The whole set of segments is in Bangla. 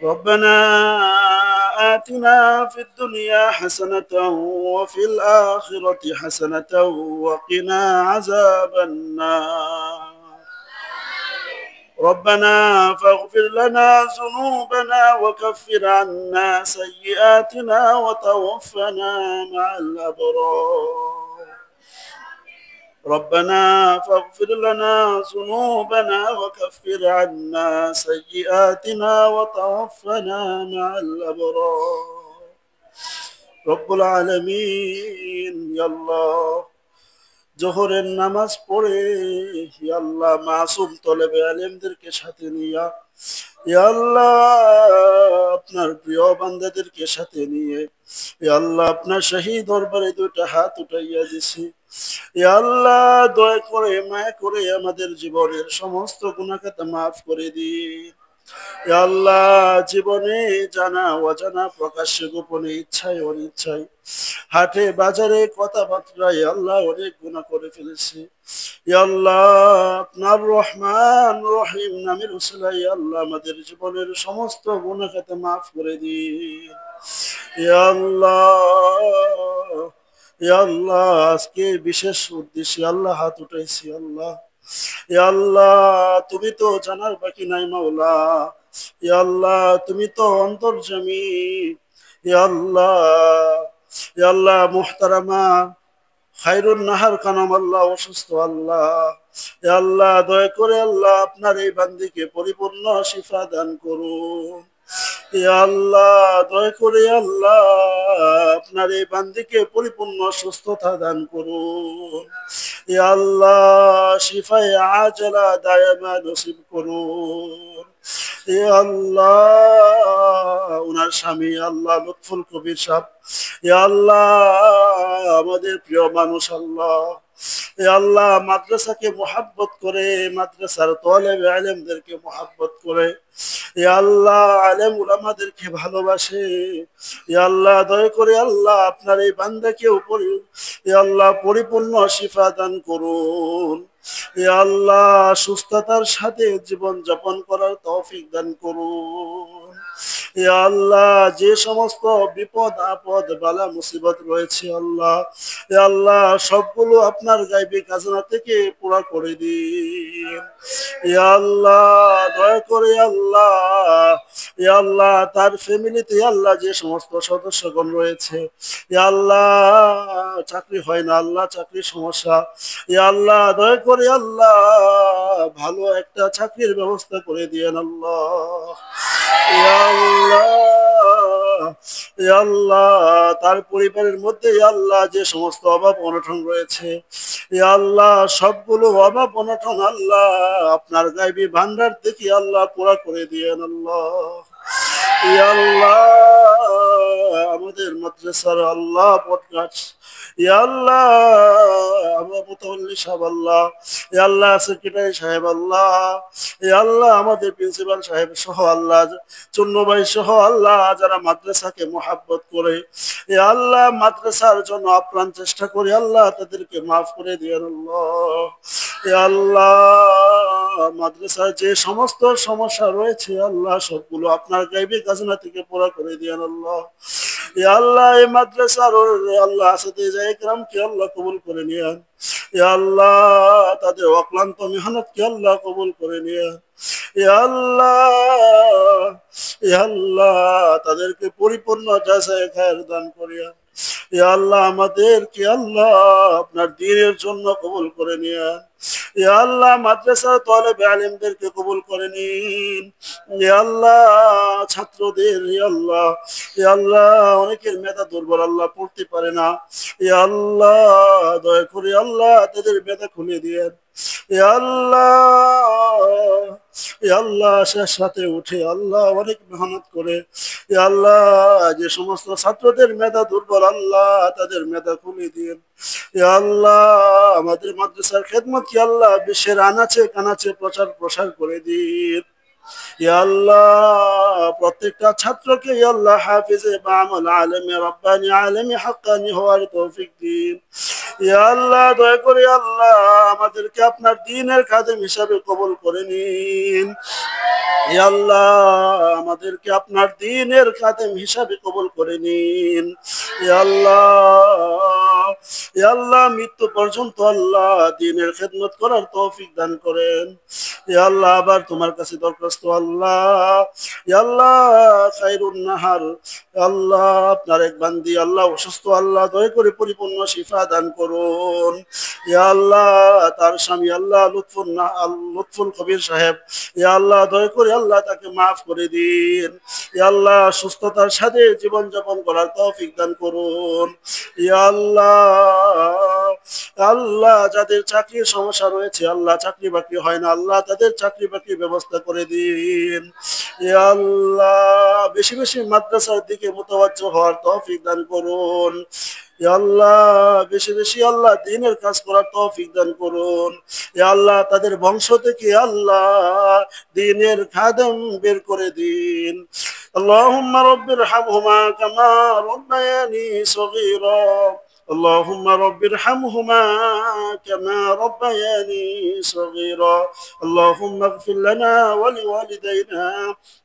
ربنا آتنا في الدنيا حسنة وفي الآخرة حسنة وقنا عذاب النار ربنا فاغفر لنا ذنوبنا وكفر عنا سيئاتنا وتوفنا مع الأبرار ربنا فاغفر لنا ذنوبنا وكفر عنا سيئاتنا وتوفنا مع الأبرار رب العالمين يا الله জোহরের নামাজ পড়ে ইয়া আল্লাহ মাসুম তলেবে আলেমদেরকে সাথে নিয়া ইয়া আল্লাহ আপনার প্রিয় বান্দাদেরকে সাথে নিয়ে ইয়া আল্লাহ আপনার শাহী দরবারে দুইটা হাত উঠাইয়া দিছি ইয়া আল্লাহ দয়া করে মায়া করে আমাদের জীবনের সমস্ত গুনাহ খাতা মাফ করে দিন ইয়া আল্লাহ জীবনে জানা অজানা প্রকাশ্যে গোপনে ইচ্ছায় অনিচ্ছায় হাটে বাজারে কথাবার্তায় আল্লাহ অনেক গুনাহ করে ফেলেছি ইয়া আল্লাহ আপনার রহমান রহিম নামের উসিলায় আল্লাহ আমাদের জীবনের সমস্ত গুনাহ খাতা মাফ করে দিন ইয়া আল্লাহ ইয়া আল্লাহ আজকে বিশেষ উদ্দেশ্যে আল্লাহ হাত উঠাইছি আল্লাহ ইয়া আল্লাহ তুমি তো জানার বাকি নাই মাওলা ইয়া আল্লাহ তুমি তো অন্তর্যামী ইয়া আল্লাহ ইয়া আল্লাহ মুহতারামা খায়রুন নাহার কানাম আল্লাহ অসুস্থ আল্লাহ ইয়া আল্লাহ দয়া করে আল্লাহ আপনার এই বান্দিকে পরিপূর্ণ শিফা দান করুন ইয়া আল্লাহ দয়া করে আল্লাহ আপনার এই বান্দিকে পরিপূর্ণ সুস্থতা দান করুন ইয়া আল্লাহ শিফায়ে আজলা দায়ামা নসিব করুন ইয়া আল্লাহ উনার স্বামী আল্লাহ লুৎফুল কবির সাহেব ইয়া আল্লাহ আমাদের প্রিয় মানুষ আল্লাহ ইয়া আল্লাহ মাদ্রাসাকে মুহাব্বত করে মাদ্রাসার তালেবে ইলমদেরকে মুহাব্বত করে ইয়া আল্লাহ আলেম উলামাদেরকে ভালোবাসে ইয়া আল্লাহ দয়া করে আল্লাহ আপনার এই বান্দাকে উপরে ইয়া আল্লাহ পরিপূর্ণ শিফা দান করুন ইয়া আল্লাহ সুস্থতার সাথে জীবন যাপন করার তৌফিক দান করুন ইয়া আল্লাহ যে সমস্ত বিপদ আপদ বালা মুসিবত রয়েছে আল্লাহ ইয়া আল্লাহ সবগুলো আপনার গায়বী খাজানা থেকে পুরা করে দিন ইয়া আল্লাহ দয়া করে আল্লাহ ইয়া আল্লাহ তার ফ্যামিলিতে আল্লাহ যে সমস্ত সদস্যগণ রয়েছে ইয়া আল্লাহ চাকরি হয় না আল্লাহ চাকরির সমস্যা ইয়া আল্লাহ দয়া করে আল্লাহ ভালো একটা চাকরির ব্যবস্থা করে দিয়েন আল্লাহ ইয়া আল্লাহ ইয়া আল্লাহ তার পরিবারের মধ্যে ইয়া আল্লাহ যে সমস্ত অভাব অনটন রয়েছে ইয়া আল্লাহ সবগুলো অভাব অনটন আল্লাহ আপনার গায়বী ভান্ডার থেকে আল্লাহ পুরা করে দিয়েন আল্লাহ ইয়া আল্লাহ আমাদের মাদ্রাসার আল্লাহ পডকাস্ট ইয়া আল্লাহ আমরা মুতাওয়াল্লি সাহেব আল্লাহ ইয়া আল্লাহ সেক্রেটারি সাহেব আল্লাহ ইয়া আল্লাহ আমাদের প্রিন্সিপাল সাহেব সহ আল্লাহ চুন্নু ভাই সহ আল্লাহ যারা মাদ্রাসাকে মুহাব্বত করে ইয়া আল্লাহ মাদ্রাসার জন্য আপ্রাণ চেষ্টা করে আল্লাহ তাদেরকে মাফ করে দিয়েন আল্লাহ ইয়া আল্লাহ মাদ্রাসার যে সমস্ত সমস্যা রয়েছে আল্লাহ সবগুলো আপনার গায়বী খাজানা থেকে পুরা করে দিয়েন আল্লাহ ইয়া আল্লাহ এই মাদ্রাসার আল্লাহ আসতে ইকরামকে আল্লাহ কবুল করে নিয়েন ইয়া আল্লাহ তাদের অক্লান্ত মেহনতকে আল্লাহ কবুল করে নিয়েন ইয়া আল্লাহ ইয়া আল্লাহ তাদেরকে পরিপূর্ণ জাযায়ে খায়ের দান করিয়া ইয়া আল্লাহ আমাদেরকে আল্লাহ আপনার দ্বীনের জন্য কবুল করে নিয়েন ইয়া আল্লাহ মাদ্রাসা তালেবে ইলমদেরকে কবুল করে নিন ইয়া আল্লাহ ছাত্রদের ইয়া আল্লাহ অনেকের মেধা দুর্বল আল্লাহ পড়তে পারে না ইয়া আল্লাহ দয়া করে আল্লাহ তাদের মেধা খুলে দিয়েন ইয়া আল্লাহ শেষ সাথে উঠে আল্লাহ অনেক মেহনত করে ইয়া আল্লাহ যে সমস্ত ছাত্রদের মেধা দুর্বল আল্লাহ তাদের মেধা খুলে দিন ইয়া আল্লাহ আমাদের মাদ্রাসার খেদমত কি আল্লাহ বিশ্বের আনাচে কানাচে প্রচার প্রসার করে দিন ইয়া আল্লাহ প্রত্যেকটা ছাত্রকে ইয়া আল্লাহ হাফেজে বা আমল আলেমে রব্বানি আলেমে হাক্কানি হওয়ার তৌফিক দিন ইয়া আল্লাহ দয়া করে আল্লাহ আমাদেরকে আপনার দ্বীনের খাদেম হিসাবে কবুল করে নিন। ইয়া আল্লাহ আমাদেরকে আপনার দ্বীনের খাদেম হিসাবে কবুল করে নিন। ইয়া আল্লাহ, ইয়া আল্লাহ মৃত্যু পর্যন্ত আল্লাহ দ্বীনের খেদমত করার তৌফিক দান করেন। ইয়া আল্লাহ আবার তোমার কাছে দরখাস্ত আল্লাহ, ইয়া আল্লাহ খায়রুন নাহার, আল্লাহ আপনার এক বান্দি আল্লাহ অসুস্থ, আল্লাহ দয়া করে পরিপূর্ণ শিফা দান করুন। ইয়া আল্লাহ তার স্বামী আল্লাহ লুৎফুল কবির সাহেব, ইয়া আল্লাহ দয়া করে আল্লাহ তাকে মাফ করে দিন। ইয়া আল্লাহ সুস্থতার সাথে জীবন যাপন করার তৌফিক দান করুন। ইয়া আল্লাহ, আল্লাহ যাদের চাকরির সমস্যা রয়েছে আল্লাহ চাকরি বাকরি হয় না, আল্লাহ তাদের চাকরি বাকরির ব্যবস্থা করে দিন। ইয়া আল্লাহ বেশি বেশি মাদ্রাসার দিকে মুতাওয়াজ্জ হওয়ার তৌফিক দান করুন। ইয়া আল্লাহ বেশি বেশি আল্লাহ দ্বীনের কাজ করার তৌফিক দান করুন। ইয়া আল্লাহ তাদের বংশ থেকে আল্লাহ দ্বীনের খাদেম বের করে দিন। আল্লাহুম্মা রব্বিরহামহুমা কামা রাব্বায়ানি সগীরা। اللهم رب ارحمهما كما ربياني صغيرا. اللهم اغفر لنا ولوالدينا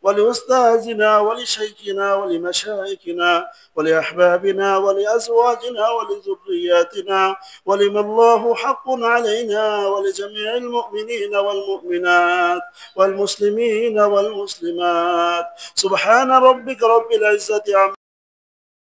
ولأستاذنا ولشيخنا ولمشايخنا ولأحبابنا ولأزواجنا ولذرياتنا ولمن الله حق علينا ولجميع المؤمنين والمؤمنات والمسلمين والمسلمات. سبحان ربك رب العزة عما